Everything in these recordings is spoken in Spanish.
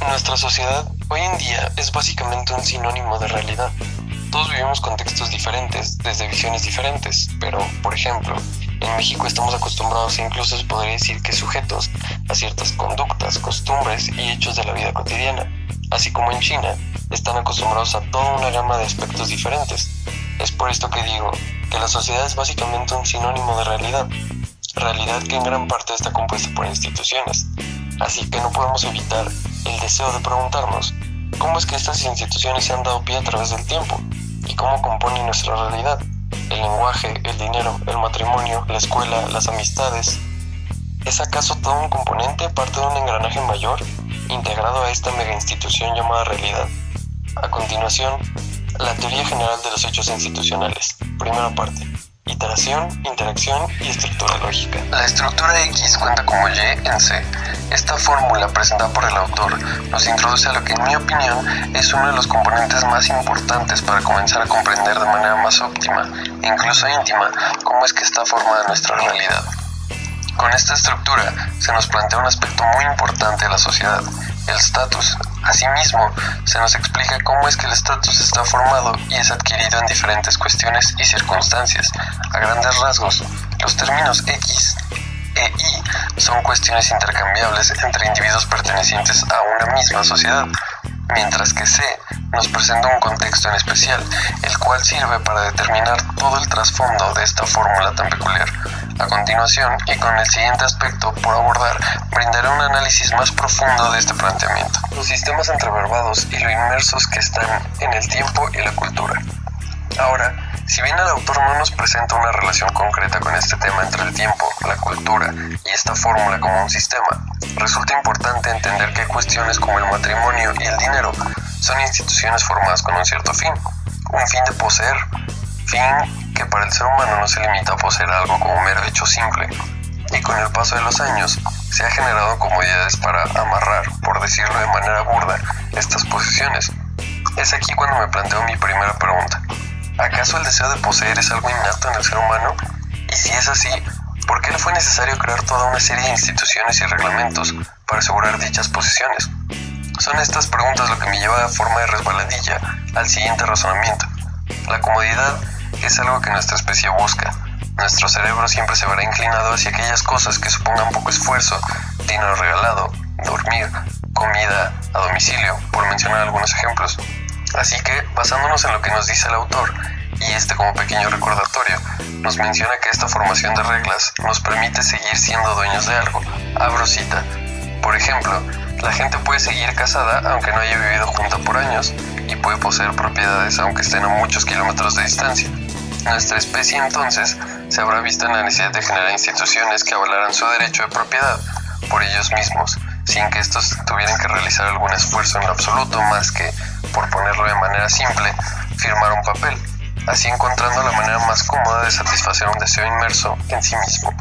Nuestra sociedad hoy en día es básicamente un sinónimo de realidad. Todos vivimos contextos diferentes, desde visiones diferentes, pero, por ejemplo, en México estamos acostumbrados, e incluso se podría decir que sujetos, a ciertas conductas, costumbres y hechos de la vida cotidiana, así como en China, están acostumbrados a toda una gama de aspectos diferentes. Es por esto que digo que la sociedad es básicamente un sinónimo de realidad que en gran parte está compuesta por instituciones, así que no podemos evitar el deseo de preguntarnos cómo es que estas instituciones se han dado pie a través del tiempo y cómo componen nuestra realidad, el lenguaje, el dinero, el matrimonio, la escuela, las amistades. ¿Es acaso todo un componente, parte de un engranaje mayor, integrado a esta mega institución llamada realidad? A continuación, la teoría general de los hechos institucionales. Primera parte. Iteración, interacción y estructura lógica. La estructura X cuenta como Y en C. Esta fórmula presentada por el autor nos introduce a lo que, en mi opinión, es uno de los componentes más importantes para comenzar a comprender de manera más óptima e incluso íntima cómo es que está formada nuestra realidad. Con esta estructura se nos plantea un aspecto muy importante de la sociedad, el estatus. Asimismo, se nos explica cómo es que el estatus está formado y es adquirido en diferentes cuestiones y circunstancias. A grandes rasgos, los términos X e Y son cuestiones intercambiables entre individuos pertenecientes a una misma sociedad, mientras que C nos presenta un contexto en especial, el cual sirve para determinar todo el trasfondo de esta fórmula tan peculiar. A continuación, y con el siguiente aspecto por abordar, brindaré un análisis más profundo de este planteamiento. Los sistemas entreverbados y lo inmersos que están en el tiempo y la cultura. Ahora, si bien el autor no nos presenta una relación concreta con este tema entre el tiempo, la cultura y esta fórmula como un sistema, resulta importante entender que cuestiones como el matrimonio y el dinero son instituciones formadas con un cierto fin, un fin de poseer, fin que para el ser humano no se limita a poseer algo como mero hecho simple, y con el paso de los años se ha generado comodidades para amarrar, por decirlo de manera burda, estas posesiones. Es aquí cuando me planteo mi primera pregunta. ¿Acaso el deseo de poseer es algo innato en el ser humano? Y si es así, ¿por qué le fue necesario crear toda una serie de instituciones y reglamentos para asegurar dichas posesiones? Son estas preguntas lo que me lleva a forma de resbaladilla al siguiente razonamiento. La comodidad es algo que nuestra especie busca. Nuestro cerebro siempre se verá inclinado hacia aquellas cosas que supongan poco esfuerzo, dinero regalado, dormir, comida a domicilio, por mencionar algunos ejemplos. Así que, basándonos en lo que nos dice el autor, y como pequeño recordatorio, nos menciona que esta formación de reglas nos permite seguir siendo dueños de algo. Abro cita. Por ejemplo, la gente puede seguir casada aunque no haya vivido junta por años, y puede poseer propiedades aunque estén a muchos kilómetros de distancia. Nuestra especie entonces se habrá visto en la necesidad de generar instituciones que avalaran su derecho de propiedad por ellos mismos, sin que estos tuvieran que realizar algún esfuerzo en lo absoluto más que, por ponerlo de manera simple, firmar un papel, así encontrando la manera más cómoda de satisfacer un deseo inmerso en sí mismo.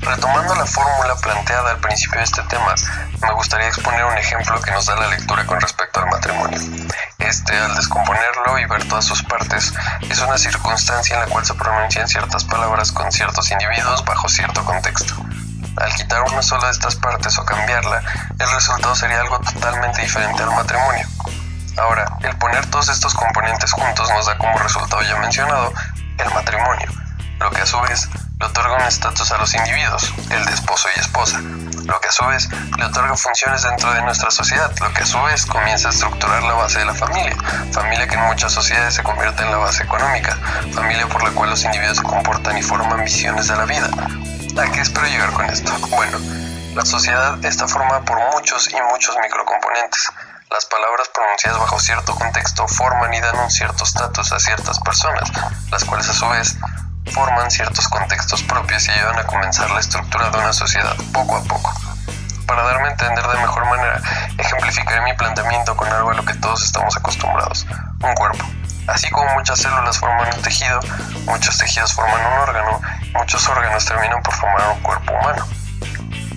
Retomando la fórmula planteada al principio de este tema, me gustaría exponer un ejemplo que nos da la lectura con respecto al matrimonio. Al descomponerlo y ver todas sus partes, es una circunstancia en la cual se pronuncian ciertas palabras con ciertos individuos bajo cierto contexto. Al quitar una sola de estas partes o cambiarla, el resultado sería algo totalmente diferente al matrimonio. Ahora, el poner todos estos componentes juntos nos da como resultado ya mencionado el matrimonio, lo que a su vez le otorga un estatus a los individuos, el de esposo y esposa, lo que a su vez le otorga funciones dentro de nuestra sociedad, lo que a su vez comienza a estructurar la base de la familia que en muchas sociedades se convierte en la base económica, familia por la cual los individuos se comportan y forman visiones de la vida. ¿A qué espero llegar con esto? Bueno, la sociedad está formada por muchos y muchos microcomponentes. Las palabras pronunciadas bajo cierto contexto forman y dan un cierto estatus a ciertas personas, las cuales a su vez forman ciertos contextos propios y ayudan a comenzar la estructura de una sociedad poco a poco. Para darme a entender de mejor manera, ejemplificaré mi planteamiento con algo a lo que todos estamos acostumbrados, un cuerpo. Así como muchas células forman un tejido, muchos tejidos forman un órgano, muchos órganos terminan por formar un cuerpo humano.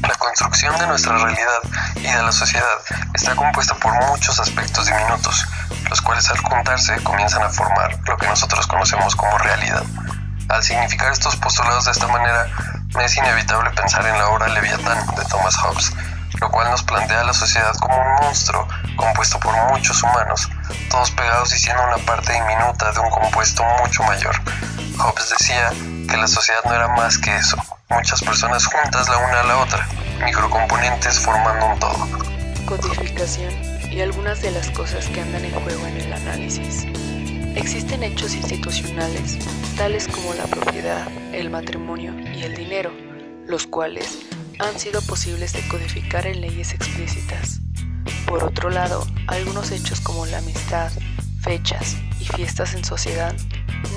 La construcción de nuestra realidad y de la sociedad está compuesta por muchos aspectos diminutos, los cuales al juntarse comienzan a formar lo que nosotros conocemos como realidad. Al significar estos postulados de esta manera, me es inevitable pensar en la obra Leviatán de Thomas Hobbes, lo cual nos plantea a la sociedad como un monstruo compuesto por muchos humanos, todos pegados y siendo una parte diminuta de un compuesto mucho mayor. Hobbes decía que la sociedad no era más que eso, muchas personas juntas la una a la otra, microcomponentes formando un todo. Codificación y algunas de las cosas que andan en juego en el análisis. Existen hechos institucionales, tales como la propiedad, el matrimonio y el dinero, los cuales han sido posibles de codificar en leyes explícitas. Por otro lado, algunos hechos como la amistad, fechas y fiestas en sociedad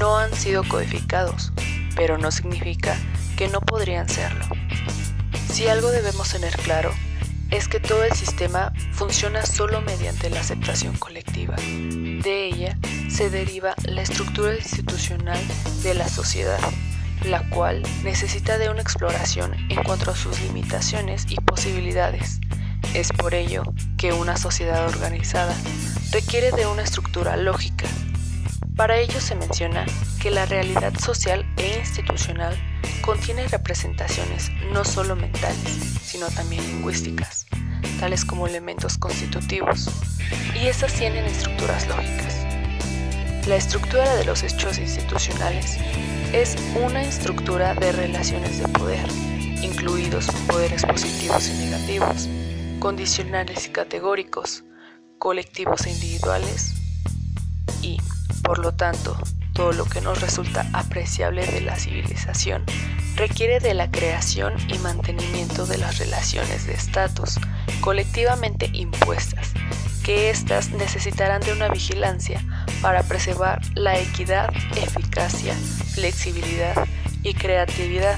no han sido codificados, pero no significa que no podrían serlo. Si algo debemos tener claro, es que todo el sistema funciona solo mediante la aceptación colectiva. De ella se deriva la estructura institucional de la sociedad, la cual necesita de una exploración en cuanto a sus limitaciones y posibilidades. Es por ello que una sociedad organizada requiere de una estructura lógica. Para ello se menciona que la realidad social e institucional contiene representaciones no solo mentales, sino también lingüísticas, tales como elementos constitutivos, y estas tienen estructuras lógicas. La estructura de los hechos institucionales es una estructura de relaciones de poder, incluidos poderes positivos y negativos, condicionales y categóricos, colectivos e individuales, y, por lo tanto, todo lo que nos resulta apreciable de la civilización requiere de la creación y mantenimiento de las relaciones de estatus colectivamente impuestas, que éstas necesitarán de una vigilancia para preservar la equidad, eficacia, flexibilidad y creatividad,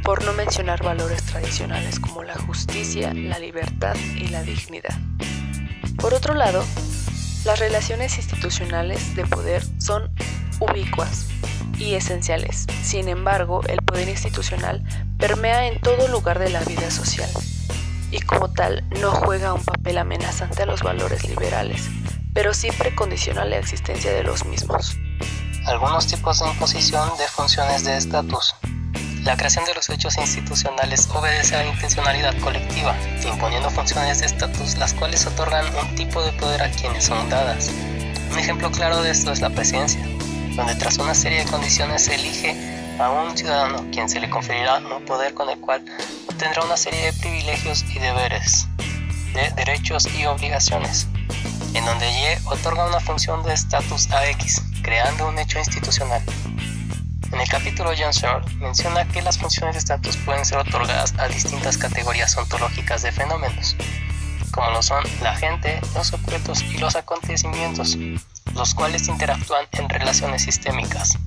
por no mencionar valores tradicionales como la justicia, la libertad y la dignidad. Por otro lado, las relaciones institucionales de poder son ubicuas y esenciales. Sin embargo, el poder institucional permea en todo lugar de la vida social y como tal no juega un papel amenazante a los valores liberales, pero sí precondiciona la existencia de los mismos. Algunos tipos de imposición de funciones de estatus. La creación de los hechos institucionales obedece a la intencionalidad colectiva, imponiendo funciones de estatus las cuales otorgan un tipo de poder a quienes son dadas. Un ejemplo claro de esto es la presidencia, donde tras una serie de condiciones se elige a un ciudadano quien se le conferirá un poder con el cual obtendrá una serie de privilegios y deberes, de derechos y obligaciones, en donde Y otorga una función de estatus a X, creando un hecho institucional. En el capítulo John Searle menciona que las funciones de estatus pueden ser otorgadas a distintas categorías ontológicas de fenómenos, como lo son la gente, los objetos y los acontecimientos, los cuales interactúan en relaciones sistémicas.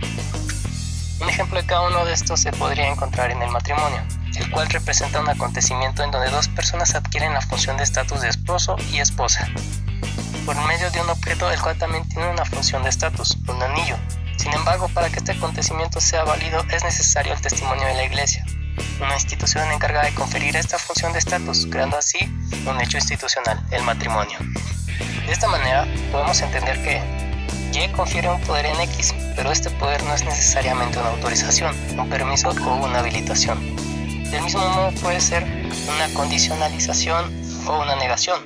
Un ejemplo de cada uno de estos se podría encontrar en el matrimonio, el cual representa un acontecimiento en donde dos personas adquieren la función de estatus de esposo y esposa, por medio de un objeto el cual también tiene una función de estatus, un anillo. Sin embargo, para que este acontecimiento sea válido es necesario el testimonio de la Iglesia, una institución encargada de conferir esta función de estatus, creando así un hecho institucional, el matrimonio. De esta manera, podemos entender que Y confiere un poder en X, pero este poder no es necesariamente una autorización, un permiso o una habilitación. Del mismo modo puede ser una condicionalización o una negación.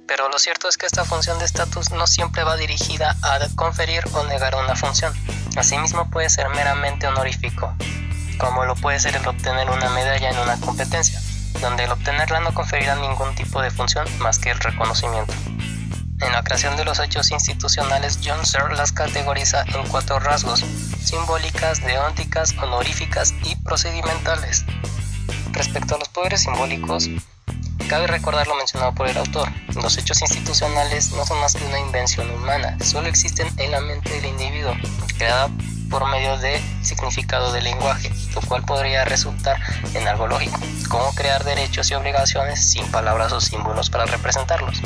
Pero lo cierto es que esta función de estatus no siempre va dirigida a conferir o negar una función. Asimismo puede ser meramente honorífico, como lo puede ser el obtener una medalla en una competencia, donde el obtenerla no conferirá ningún tipo de función más que el reconocimiento. En la creación de los hechos institucionales, John Searle las categoriza en 4 rasgos: simbólicas, deónticas, honoríficas y procedimentales. Respecto a los poderes simbólicos, cabe recordar lo mencionado por el autor. Los hechos institucionales no son más que una invención humana, solo existen en la mente del individuo, creada por medio del significado del lenguaje, lo cual podría resultar en algo lógico, como crear derechos y obligaciones sin palabras o símbolos para representarlos.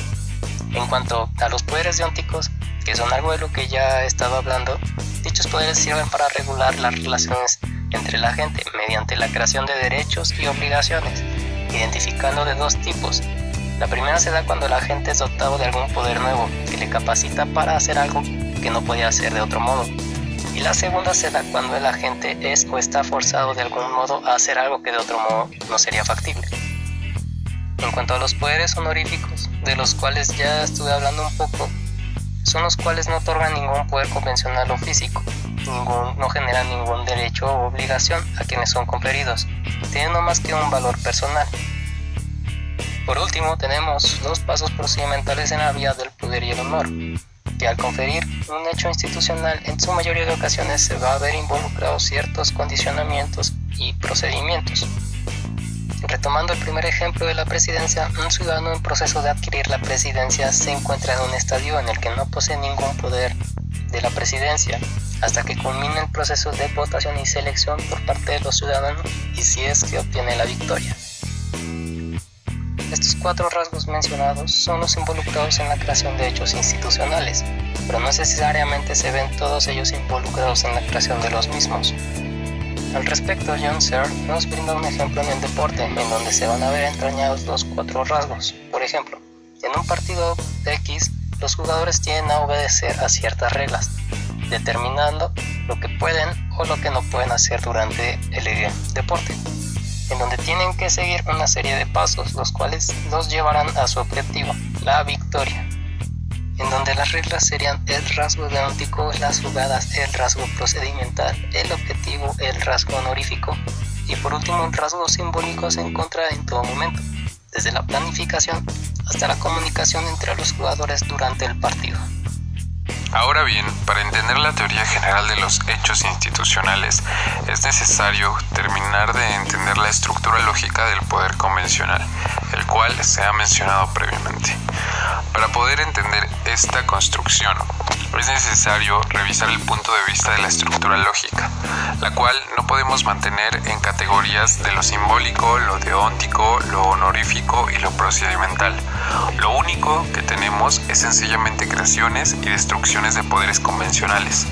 En cuanto a los poderes deónticos, que son algo de lo que ya he estado hablando, dichos poderes sirven para regular las relaciones entre la gente mediante la creación de derechos y obligaciones, identificando de 2 tipos. La primera se da cuando la gente es dotado de algún poder nuevo que le capacita para hacer algo que no podía hacer de otro modo. Y la segunda se da cuando el agente es o está forzado de algún modo a hacer algo que de otro modo no sería factible. En cuanto a los poderes honoríficos, de los cuales ya estuve hablando un poco, son los cuales no otorgan ningún poder convencional o físico, no generan ningún derecho o obligación a quienes son conferidos, teniendo más que un valor personal. Por último, tenemos los pasos procedimentales en la vía del poder y el honor, que al conferir un hecho institucional en su mayoría de ocasiones se va a ver involucrados ciertos condicionamientos y procedimientos. Retomando el primer ejemplo de la presidencia, un ciudadano en proceso de adquirir la presidencia se encuentra en un estadio en el que no posee ningún poder de la presidencia hasta que culmine el proceso de votación y selección por parte de los ciudadanos y si es que obtiene la victoria. Estos 4 rasgos mencionados son los involucrados en la creación de hechos institucionales, pero no necesariamente se ven todos ellos involucrados en la creación de los mismos. Al respecto, John Searle nos brinda un ejemplo en el deporte, en donde se van a ver entrañados los 4 rasgos. Por ejemplo, en un partido X, los jugadores tienen a obedecer a ciertas reglas, determinando lo que pueden o lo que no pueden hacer durante el deporte, en donde tienen que seguir una serie de pasos, los cuales los llevarán a su objetivo, la victoria. En donde las reglas serían el rasgo deontico, las jugadas, el rasgo procedimental, el objetivo, el rasgo honorífico y por último el rasgo simbólico se encuentra en todo momento, desde la planificación hasta la comunicación entre los jugadores durante el partido. Ahora bien, para entender la teoría general de los hechos institucionales, es necesario terminar de entender la estructura lógica del poder convencional, el cual se ha mencionado previamente. Para poder entender esta construcción, es necesario revisar el punto de vista de la estructura lógica, la cual no podemos mantener en categorías de lo simbólico, lo deóntico, lo honorífico y lo procedimental. Lo único que tenemos es sencillamente creaciones y destrucciones de poderes convencionales.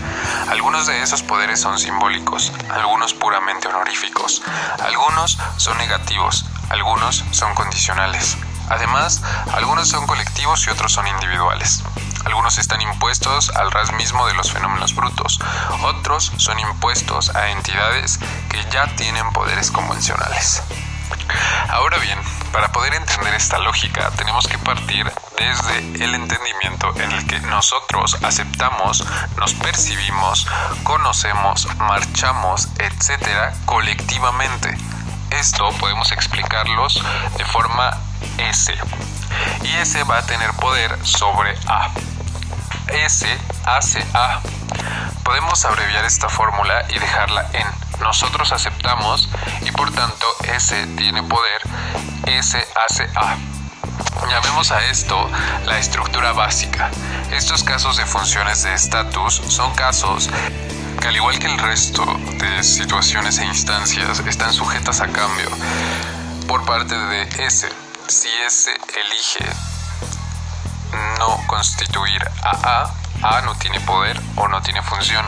Algunos de esos poderes son simbólicos, algunos puramente honoríficos, algunos son negativos, algunos son condicionales. Además, algunos son colectivos y otros son individuales. Algunos están impuestos al ras mismo de los fenómenos brutos, otros son impuestos a entidades que ya tienen poderes convencionales. Ahora bien, para poder entender esta lógica tenemos que partir desde el entendimiento en el que nosotros aceptamos, nos percibimos, conocemos, marchamos, etc. colectivamente. Esto podemos explicarlos de forma S, y S va a tener poder sobre A. S hace A. Podemos abreviar esta fórmula y dejarla en nosotros aceptamos y por tanto S tiene poder, S hace A. Llamemos a esto la estructura básica. Estos casos de funciones de estatus son casos que al igual que el resto de situaciones e instancias están sujetas a cambio por parte de S. Si S elige no constituir a A no tiene poder o no tiene función.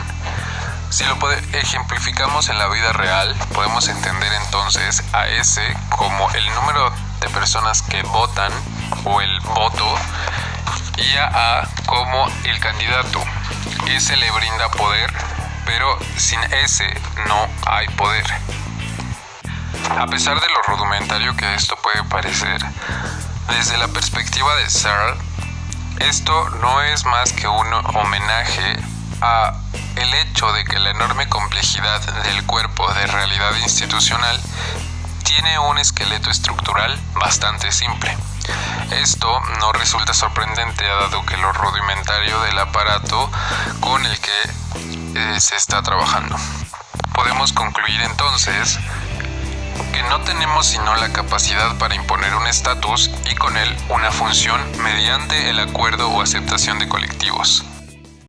Si lo ejemplificamos en la vida real, podemos entender entonces a S como el número de personas que votan o el voto y a A como el candidato. S le brinda poder, pero sin S no hay poder. A pesar de lo rudimentario que esto puede parecer, desde la perspectiva de Searle, esto no es más que un homenaje a el hecho de que la enorme complejidad del cuerpo de realidad institucional tiene un esqueleto estructural bastante simple. Esto no resulta sorprendente dado que lo rudimentario del aparato con el que se está trabajando. Podemos concluir entonces que no tenemos sino la capacidad para imponer un estatus y con él una función mediante el acuerdo o aceptación de colectivos.